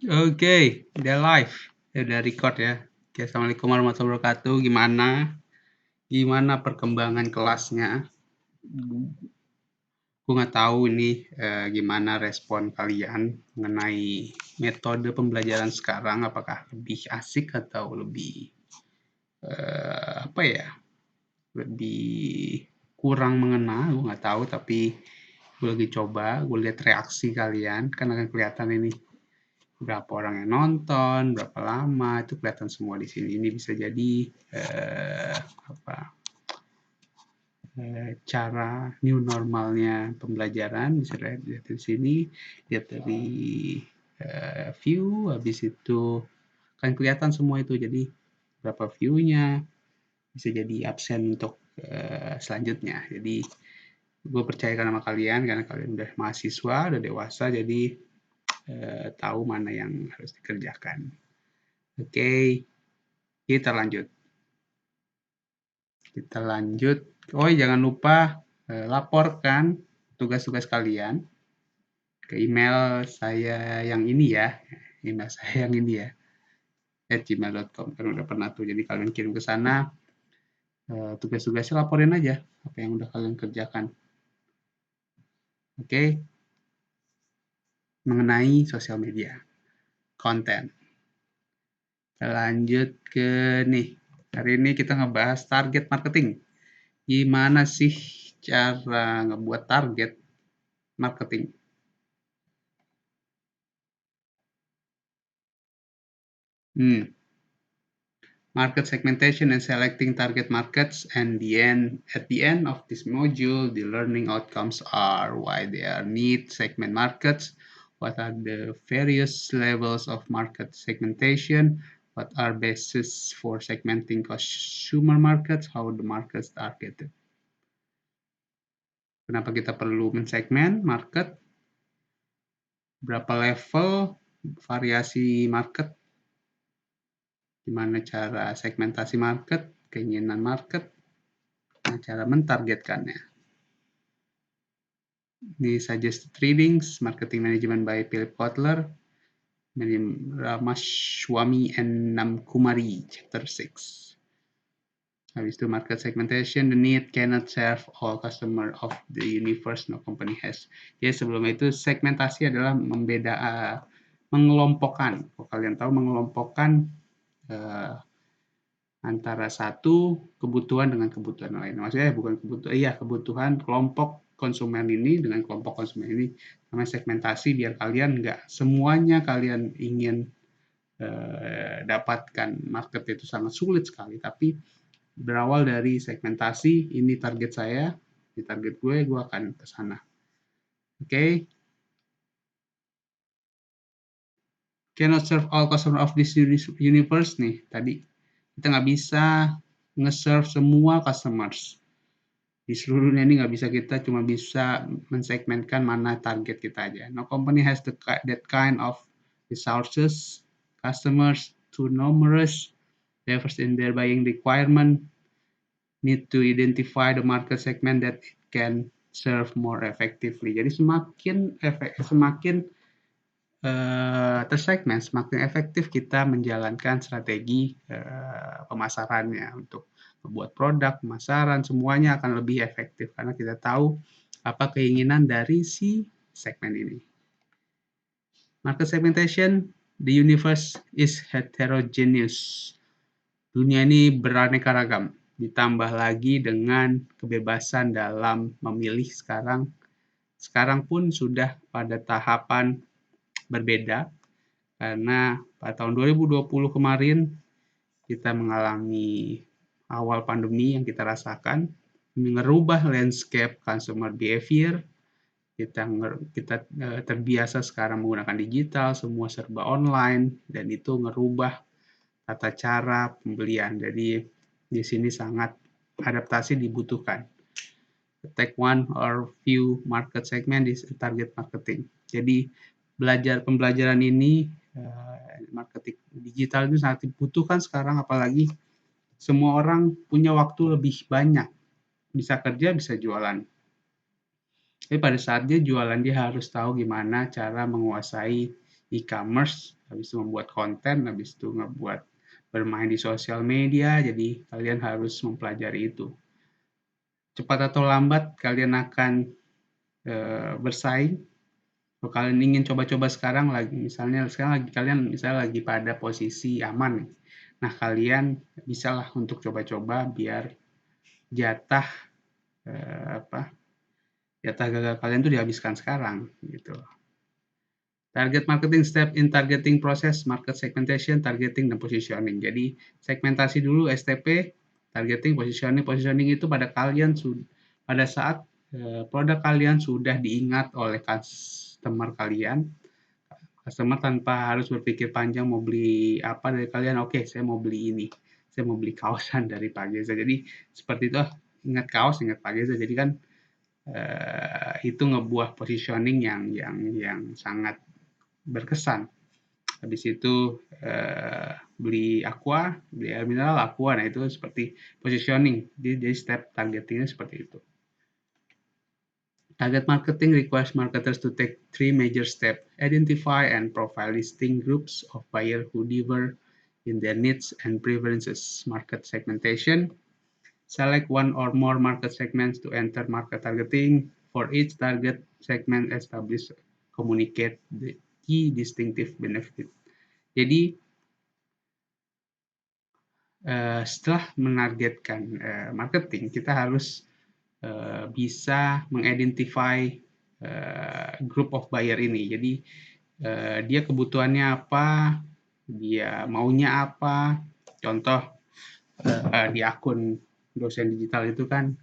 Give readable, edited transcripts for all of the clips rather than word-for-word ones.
Oke, udah live. Udah record ya. Oke, assalamualaikum warahmatullahi wabarakatuh. Gimana perkembangan kelasnya? Gue nggak tahu ini gimana respon kalian mengenai metode pembelajaran sekarang. Apakah lebih asik atau lebih apa ya? Lebih kurang mengena? Gue nggak tahu. Tapi gue lagi coba. Gue lihat reaksi kalian. Kan akan kelihatan ini berapa orang yang nonton, berapa lama, itu kelihatan semua di sini. Ini bisa jadi apa cara new normalnya pembelajaran, bisa lihat di sini, lihat dari view, habis itu kan kelihatan semua itu, jadi berapa view-nya, bisa jadi absen untuk selanjutnya. Jadi gue percayakan sama kalian karena kalian udah mahasiswa, udah dewasa, jadi tahu mana yang harus dikerjakan. Oke, kita lanjut. Oh, jangan lupa laporkan tugas-tugas kalian ke email saya yang ini ya. Email saya yang ini ya. @gmail.com kan udah pernah tuh. Jadi kalian kirim ke sana tugas-tugasnya, laporin aja apa yang udah kalian kerjakan. Oke, mengenai sosial media, konten. Kita lanjut ke nih. Hari ini kita ngebahas target marketing. Gimana sih cara ngebuat target marketing? Market segmentation and selecting target markets, and at the end of this module, the learning outcomes are why there need segment markets, what are the various levels of market segmentation, what are bases for segmenting consumer markets, how the markets targeted. Kenapa kita perlu mensegmen market, berapa level variasi market, gimana cara segmentasi market, keinginan market, cara mentargetkannya. Ini suggested readings, Marketing Management by Philip Kotler, Ramaswamy and Namkumari, Chapter 6. Habis itu market segmentation, the need cannot serve all customer of the universe no company has. Jadi sebelum itu segmentasi adalah mengelompokkan. Kalau kalian tahu mengelompokkan antara satu kebutuhan dengan kebutuhan lain. Maksudnya bukan kebutuhan kelompok konsumen ini dengan kelompok konsumen ini. Namanya segmentasi biar kalian nggak semuanya kalian ingin dapatkan. Market itu sangat sulit sekali, tapi berawal dari segmentasi, ini target saya, ini target gue akan ke sana. Oke. Cannot serve all customer of this universe nih, tadi. Kita nggak bisa nge-serve semua customers. Di seluruh dunia ini nggak bisa, kita cuma bisa mensegmentkan mana target kita aja. No company has that kind of resources, customers too numerous, diverse in their buying requirement, need to identify the market segment that it can serve more effectively. Jadi semakin tersegmen, semakin efektif kita menjalankan strategi pemasarannya. Untuk membuat produk, pemasaran, semuanya akan lebih efektif karena kita tahu apa keinginan dari si segmen ini. Market segmentation, the universe is heterogeneous. Dunia ini beraneka ragam, ditambah lagi dengan kebebasan dalam memilih sekarang. Sekarang pun sudah pada tahapan berbeda, karena pada tahun 2020 kemarin kita mengalami awal pandemi yang kita rasakan, mengubah landscape consumer behavior. Kita terbiasa sekarang menggunakan digital, semua serba online, dan itu merubah tata cara pembelian. Jadi di sini sangat adaptasi dibutuhkan. Take one or few market segment is target marketing. Jadi pembelajaran ini marketing digital itu sangat dibutuhkan sekarang, apalagi semua orang punya waktu lebih banyak, bisa kerja, bisa jualan. Tapi pada saat dia jualan, dia harus tahu gimana cara menguasai e-commerce, habis itu membuat konten, habis itu bermain di sosial media, jadi kalian harus mempelajari itu. Cepat atau lambat kalian akan bersaing. Kalau kalian ingin coba-coba sekarang kalian misalnya lagi pada posisi aman. Nah, kalian bisalah untuk coba-coba biar jatah jatah gagal kalian tuh dihabiskan sekarang gitu. Target marketing step in targeting process, market segmentation, targeting, dan positioning. Jadi segmentasi dulu STP, targeting, positioning. Positioning itu pada saat produk kalian sudah diingat oleh customer kalian. Customer tanpa harus berpikir panjang mau beli apa dari kalian, oke, saya mau beli ini. Saya mau beli kaosan dari Pak Geza. Jadi seperti itu, ingat kaos, ingat Pak Geza. Jadi kan itu ngebuah positioning yang sangat berkesan. Habis itu beli aqua, beli air mineral aqua. Nah, itu seperti positioning. Jadi step targetingnya seperti itu. Target marketing requires marketers to take 3 major steps: identify and profile distinct groups of buyers who differ in their needs and preferences. Market segmentation: select one or more market segments to enter market targeting. For each target segment, establish, communicate the key distinctive benefit. Jadi setelah menargetkan marketing, kita harus bisa mengidentify group of buyer ini. Jadi dia kebutuhannya apa, dia maunya apa. Contoh di akun dosen digital itu kan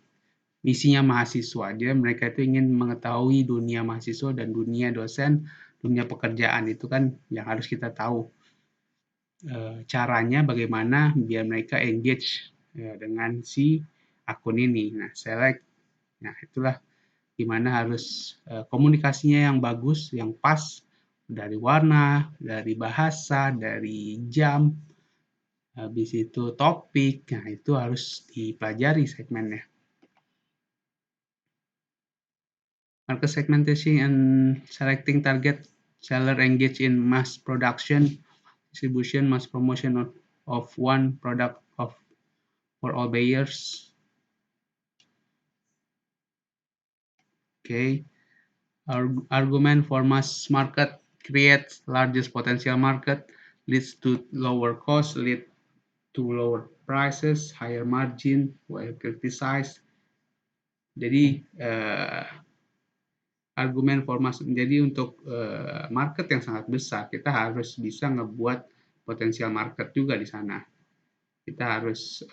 misinya mahasiswa. Dia mereka itu ingin mengetahui dunia mahasiswa dan dunia dosen, dunia pekerjaan itu kan yang harus kita tahu. Caranya bagaimana biar mereka engage dengan si akun ini. Nah, select. Nah, itulah gimana harus komunikasinya yang bagus, yang pas, dari warna, dari bahasa, dari jam, habis itu topik. Nah, itu harus dipelajari segmennya. Market segmentation and selecting target seller engage in mass production, distribution, mass promotion of one product for all buyers. Okay. Argument for mass market creates largest potential market, leads to lower cost, lead to lower prices, higher margin, while criticized. Jadi argumen formasi. Jadi untuk market yang sangat besar, kita harus bisa ngebuat potensial market juga di sana. Kita harus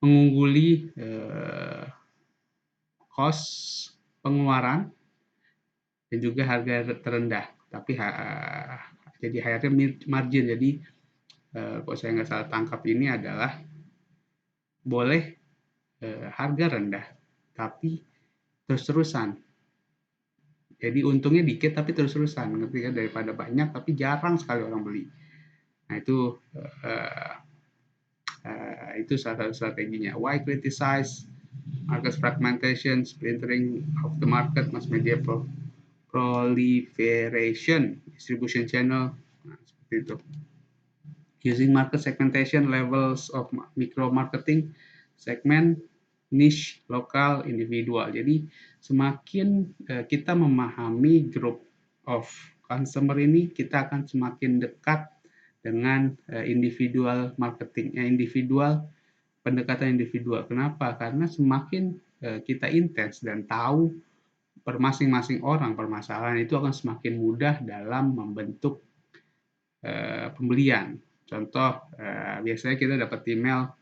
mengungguli cost pengeluaran dan juga harga terendah. Tapi jadi higher margin. Jadi kalau saya nggak salah tangkap ini adalah boleh harga rendah, tapi terus-terusan. Jadi untungnya dikit tapi terus-terusan, ngerti kan? Daripada banyak tapi jarang sekali orang beli. Nah, itu salah satu strateginya. Why criticize market fragmentation, splintering of the market, mass media proliferation, distribution channel. Nah, seperti itu. Using market segmentation, levels of micro marketing, segment, niche, lokal, individual. Jadi semakin kita memahami group of customer ini, kita akan semakin dekat dengan individual marketing, pendekatan individual. Kenapa? Karena semakin kita intens dan tahu per masing-masing orang permasalahan, itu akan semakin mudah dalam membentuk pembelian. Contoh, biasanya kita dapat email,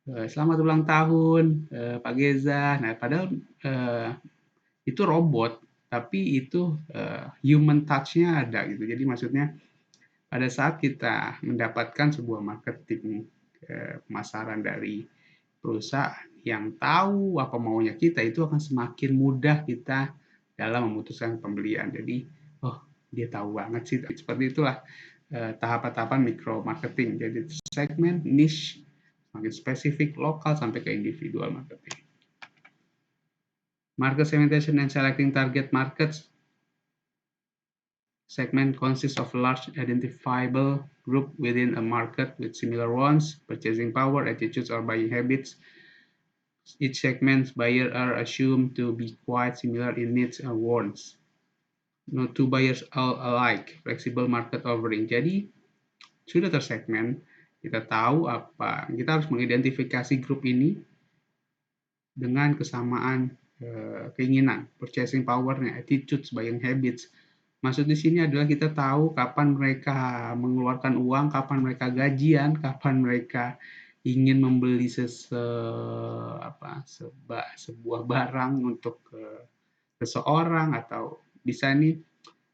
selamat ulang tahun Pak Geza. Nah, padahal itu robot, tapi itu human touch-nya ada gitu. Jadi maksudnya pada saat kita mendapatkan sebuah marketing pemasaran dari perusahaan yang tahu apa maunya kita, itu akan semakin mudah kita dalam memutuskan pembelian. Jadi, oh, dia tahu banget sih. Seperti itulah tahapan-tahapan micro marketing. Jadi segmen, niche, semakin spesifik, lokal, sampai ke individual marketing. Market segmentation and selecting target markets Segment consists of a large identifiable group within a market with similar wants, purchasing power, attitudes, or buying habits. Each segment's buyers are assumed to be quite similar in needs and wants. No two buyers are alike. Flexible market offering. Jadi sudah tersegmen, kita tahu apa, kita harus mengidentifikasi grup ini dengan kesamaan keinginan, purchasing power-nya, attitudes, buying habits. Maksud di sini adalah kita tahu kapan mereka mengeluarkan uang, kapan mereka gajian, kapan mereka ingin membeli sebuah barang untuk seseorang, atau bisa nih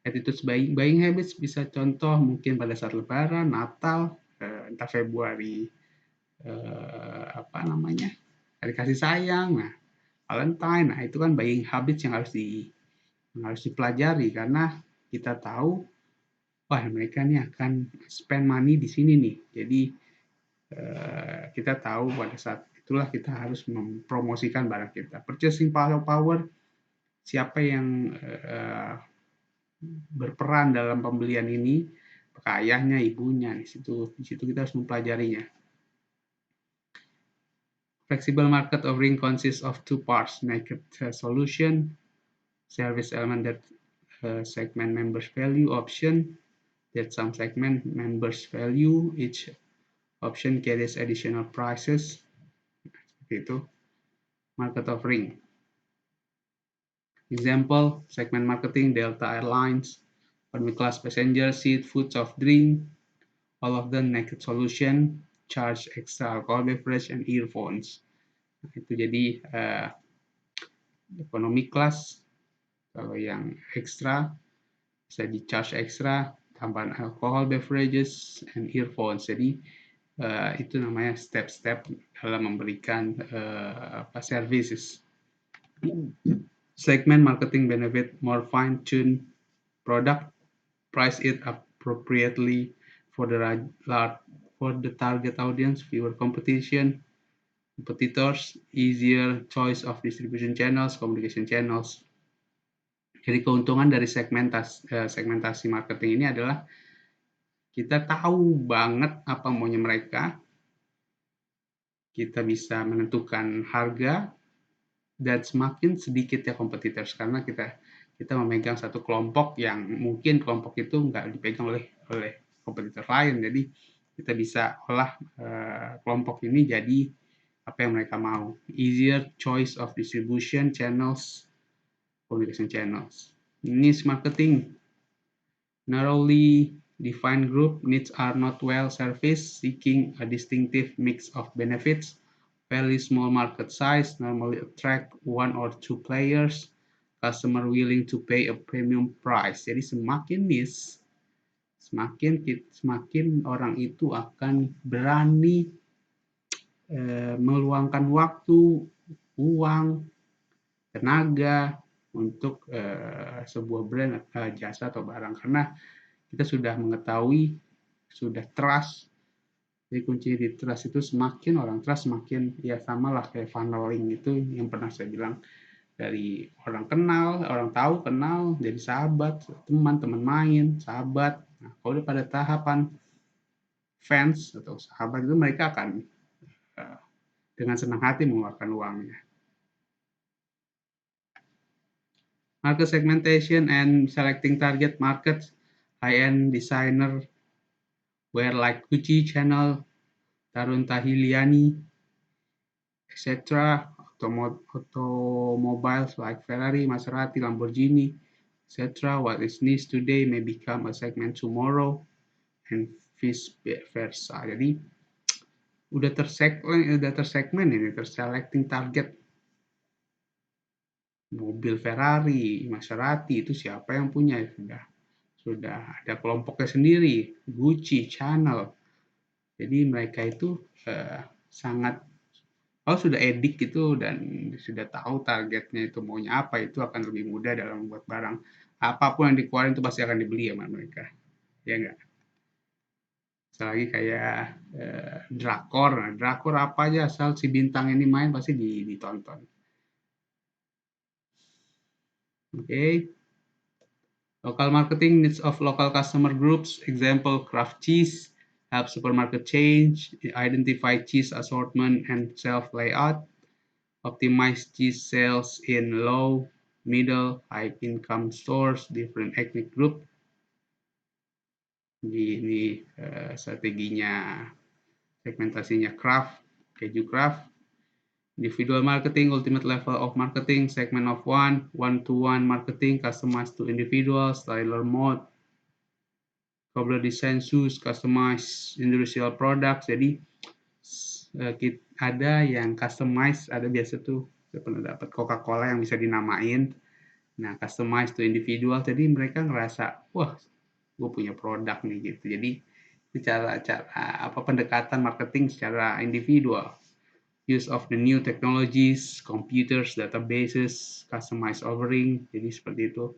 attitudes buying habits, bisa contoh mungkin pada saat Lebaran, Natal, entah Februari hari kasih sayang, nah Valentine, nah itu kan buying habits yang harus dipelajari, karena kita tahu wah mereka nih akan spend money di sini nih. Jadi kita tahu pada saat itulah kita harus mempromosikan barang kita. Purchasing power, siapa yang berperan dalam pembelian ini, apakah ayahnya, ibunya, di situ kita harus mempelajarinya. Flexible market offering consists of two parts: naked solution, service element that segment members value, option that some segment members value. Each option carries additional prices. Seperti itu. Market offering. Example, segment marketing, Delta Airlines, economy class passenger seat, food, soft drink, all of them naked solution, charge extra alcohol beverage and earphones. Nah, itu jadi economy class, kalau yang ekstra bisa di charge extra, tambahan alcohol beverages and earphones. Jadi itu namanya step-step dalam memberikan services. Segment marketing benefit more fine-tuned product, price it appropriately for the target audience, fewer competitors, easier choice of distribution channels, communication channels. Jadi keuntungan dari segmentasi marketing ini adalah kita tahu banget apa maunya mereka, kita bisa menentukan harga, dan semakin sedikit ya kompetitor, karena kita memegang satu kelompok yang mungkin kelompok itu nggak dipegang oleh kompetitor lain. Jadi kita bisa olah kelompok ini jadi apa yang mereka mau. Easier choice of distribution channels, communication channels. Niche marketing, narrowly defined group, needs are not well serviced, seeking a distinctive mix of benefits. Fairly small market size, normally attract one or two players, customer willing to pay a premium price. Jadi semakin niche, semakin orang itu akan berani meluangkan waktu, uang, tenaga untuk sebuah brand, jasa atau barang, karena kita sudah mengetahui, sudah trust. Jadi kunci di trust itu, semakin orang trust, semakin ya samalah kayak funneling itu yang pernah saya bilang, dari orang kenal, orang tahu, kenal, jadi sahabat, teman main, sahabat. Nah, kalau udah pada tahapan fans atau sahabat itu, mereka akan dengan senang hati mengeluarkan uangnya. Market segmentation and selecting target markets, high-end designer wear like Gucci, Chanel, Tarun Tahiliani, etc. Automobiles like Ferrari, Maserati, Lamborghini, etc. What is niche today may become a segment tomorrow, and vice versa. Jadi udah tersegmen ini, terselecting target. Mobil Ferrari, Maserati itu siapa yang punya? Sudah ada kelompoknya sendiri, Gucci, Chanel. Jadi mereka itu sangat, kalau sudah edik gitu dan sudah tahu targetnya itu maunya apa, itu akan lebih mudah dalam membuat barang. Apapun yang dikeluarin itu pasti akan dibeli sama mereka, ya enggak? Selagi kayak drakor, drakor apa aja asal si bintang ini main pasti ditonton. Oke. Local marketing needs of local customer groups. Example, craft cheese help supermarket change, identify cheese assortment and shelf layout, optimize cheese sales in low, middle, high income stores, different ethnic group. Ini strateginya, segmentasinya craft, keju craft. Individual marketing, ultimate level of marketing, segment of one-to-one marketing, customized to individuals, tailor mode, cobbler design shoes, customized industrial products. Jadi ada yang customized, ada biasa tuh saya pernah dapat Coca-Cola yang bisa dinamain. Nah, customized to individual, jadi mereka ngerasa, wah, gue punya produk nih gitu. Jadi cara pendekatan marketing secara individual. Use of the new technologies, computers, databases, customized offering. Jadi seperti itu.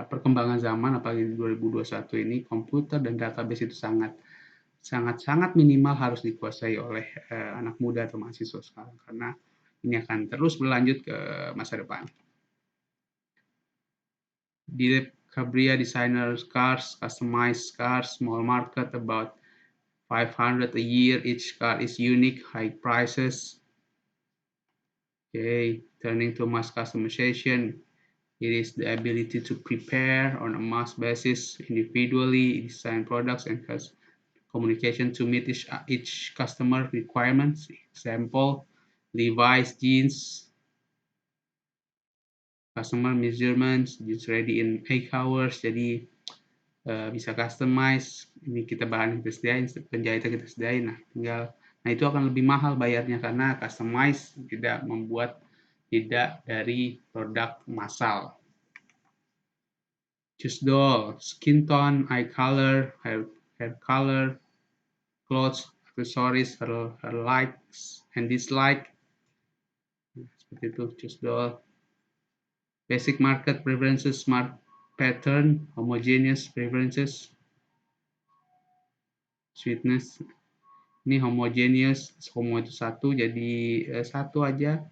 Perkembangan zaman apalagi di 2021 ini, komputer dan database itu sangat minimal harus dikuasai oleh anak muda atau mahasiswa sekarang, karena ini akan terus berlanjut ke masa depan. Dilip Cabria designer cars, customized cars, small market, about 500 a year. Each car is unique, high prices. Okay, turning to mass customization. It is the ability to prepare on a mass basis, individually, design products and communication to meet each customer requirements. Example, Levi's jeans, customer measurements, jeans ready in 8 hours. Jadi bisa customize. Ini kita bahan kita sediain, penjahitnya kita sediain. Nah itu akan lebih mahal bayarnya karena customize tidak dari produk massal. Choose doll, skin tone, eye color, hair color, clothes, accessories, her likes and dislike. Seperti itu, choose doll. Basic market preferences, smart pattern, homogeneous preferences. Sweetness, ini homogeneous, homo itu satu, jadi satu aja.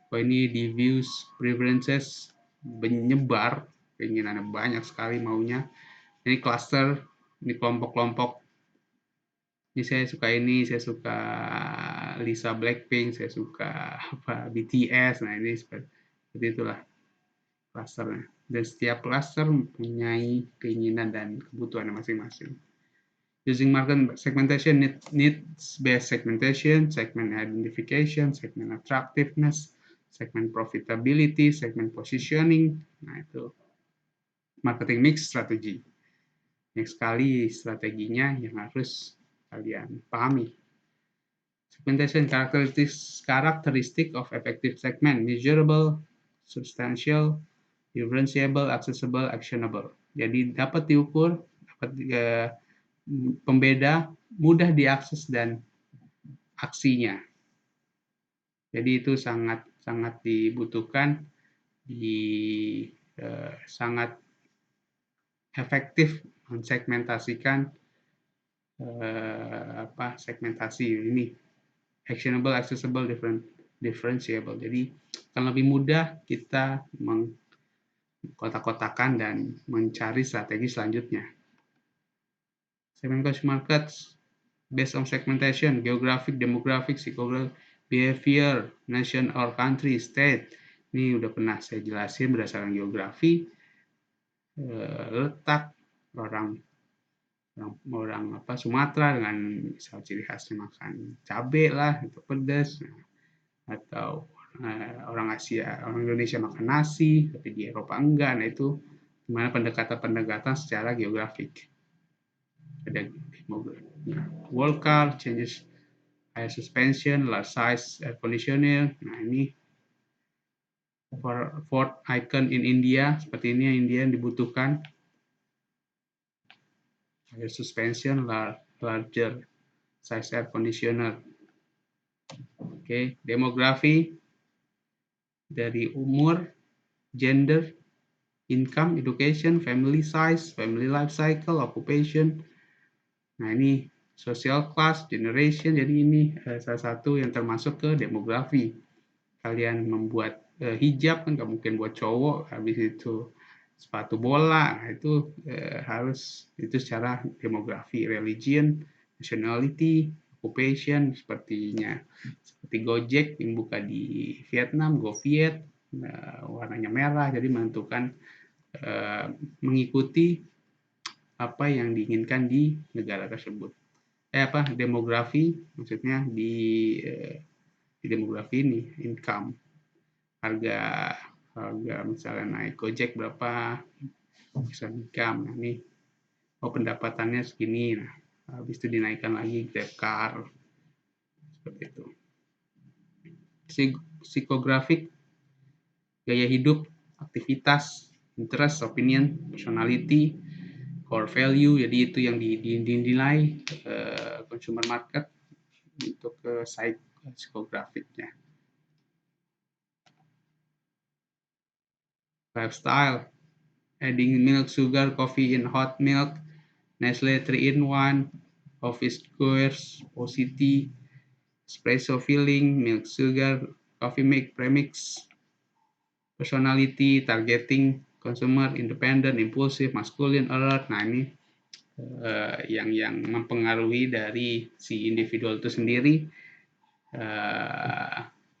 Kalau ini diffuse preferences, menyebar, keinginannya banyak sekali maunya. Ini cluster, ini kelompok-kelompok. Ini saya suka Lisa Blackpink, saya suka BTS. Nah ini seperti itulah clusternya. Dan setiap cluster mempunyai keinginan dan kebutuhan masing-masing. Using market segmentation, needs-based segmentation, segment identification, segment attractiveness, segment profitability, segment positioning. Nah itu marketing mix strategy. Yang sekali strateginya yang harus kalian pahami. Segmentation characteristic of effective segment: measurable, substantial, differentiable, accessible, actionable. Jadi dapat diukur, dapat pembeda, mudah diakses dan aksinya. Jadi itu sangat dibutuhkan, sangat efektif mensegmentasikan segmentasi ini. Actionable, accessible, differentiable. Jadi akan lebih mudah kita mengkotak-kotakan dan mencari strategi selanjutnya. Segmentation markets based on segmentation, geographic, demographic, psychographic, behavior, nation or country, state. Ini udah pernah saya jelasin berdasarkan geografi, letak orang Sumatera dengan misal ciri khasnya makan cabai lah, itu pedas, atau orang Asia, orang Indonesia makan nasi, tapi di Eropa enggak. Nah itu gimana pendekatan secara geografik. Ada wall car, changes air suspension, large size air conditioner. Nah ini Ford icon in India, seperti ini yang India yang dibutuhkan. Air suspension, larger size air conditioner. Oke, demografi dari umur, gender, income, education, family size, family life cycle, occupation. Nah ini social class, generation. Jadi ini salah satu yang termasuk ke demografi. Kalian membuat hijab kan nggak mungkin buat cowok, habis itu sepatu bola, nah itu harus itu secara demografi, religion, nationality, occupation, seperti Gojek yang buka di Vietnam, GoViet, warnanya merah, jadi menentukan mengikuti apa yang diinginkan di negara tersebut. Demografi, maksudnya di demografi ini, income, harga misalnya naik Gojek berapa, bisa income, nah ini, pendapatannya segini, nah habis itu dinaikkan lagi GrabCar, seperti itu. Psikografik, gaya hidup, aktivitas, interest, opinion, personality, core value, jadi itu yang dinilai consumer market untuk psikografiknya. Lifestyle, adding milk, sugar, coffee in hot milk, Nestle 3-in-1, office squares, OCT, espresso filling, milk, sugar, coffee make, premix. Personality, targeting, consumer, independent, impulsive, masculine, alert. Nah ini yang mempengaruhi dari si individual itu sendiri.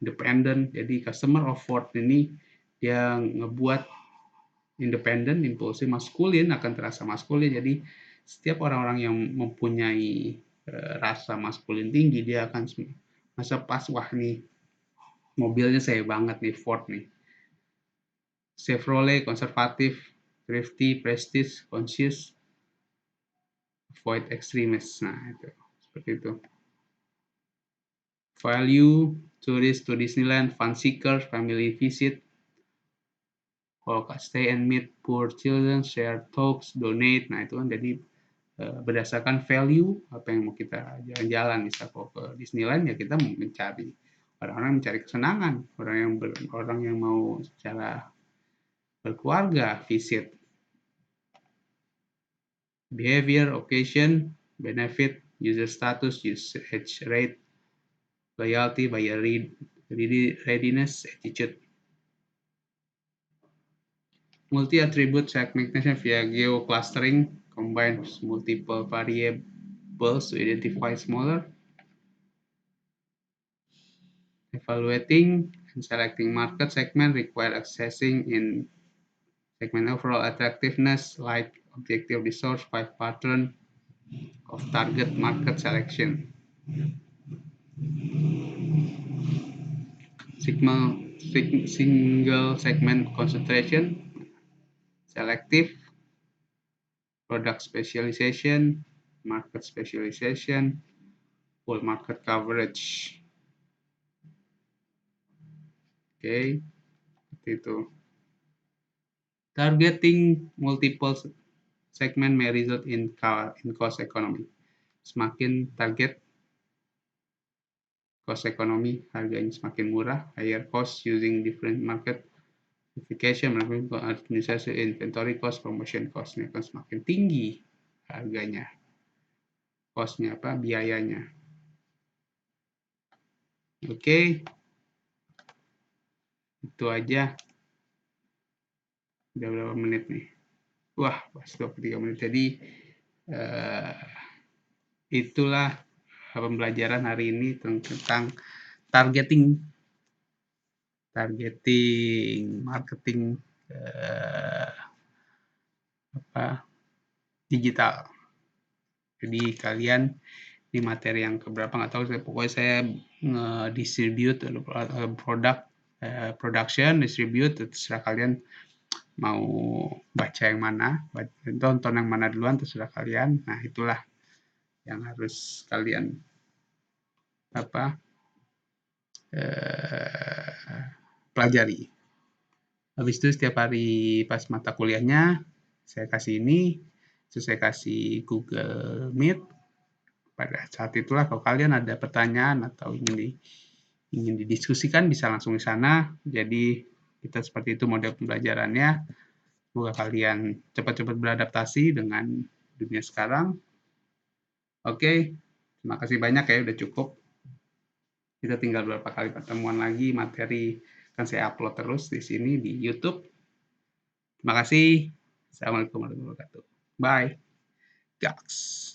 Independent, jadi customer afford ini dia ngebuat independent, impulsif, maskulin akan terasa maskulin. Jadi setiap orang-orang yang mempunyai rasa maskulin tinggi, dia akan masa pas, wah nih mobilnya saya banget nih, Ford nih. Chevrolet, konservatif, thrifty, prestige, conscious, avoid extremist. Nah itu seperti itu. Value, tourist to Disneyland, fun seeker, family visit, stay and meet poor children, share talks, donate. Nah itu kan jadi berdasarkan value apa yang mau kita jalan-jalan. Misal kalau ke Disneyland ya kita mencari orang-orang mencari kesenangan, orang yang mau secara berkeluarga visit. Behavior, occasion, benefit, user status, usage rate, loyalty, buyer readiness, attitude. Multi-attribute segmentation via geo-clustering combines multiple variables to identify smaller. Evaluating and selecting market segment require accessing in segment overall attractiveness, like objective resource 5 pattern of target market selection. Single segment concentration, selective, product specialization, market specialization, full market coverage. Oke, seperti itu. Targeting multiple segment may result in cost economy. Semakin target cost economy, harganya semakin murah, higher cost using different market verification, administrasi, inventory cost, promotion cost-nya akan semakin tinggi harganya, cost-nya biayanya. Oke, itu aja. Udah berapa menit nih? Wah, pas 23 menit. Jadi itulah pembelajaran hari ini tentang targeting marketing digital. Jadi kalian di materi yang keberapa nggak tahu, pokoknya saya nge-distribute production, distribute, terserah kalian mau baca yang mana, tonton yang mana duluan, terserah kalian. Nah itulah yang harus kalian pelajari. Habis itu setiap hari pas mata kuliahnya saya kasih ini, terus saya kasih Google Meet. Pada saat itulah kalau kalian ada pertanyaan atau ingin didiskusikan bisa langsung di sana. Jadi kita seperti itu model pembelajarannya. Semoga kalian cepat-cepat beradaptasi dengan dunia sekarang. Oke, terima kasih banyak ya, udah cukup. Kita tinggal beberapa kali pertemuan lagi materi akan saya upload terus di sini di YouTube. Terima kasih. Assalamualaikum warahmatullahi wabarakatuh. Bye. Gaks.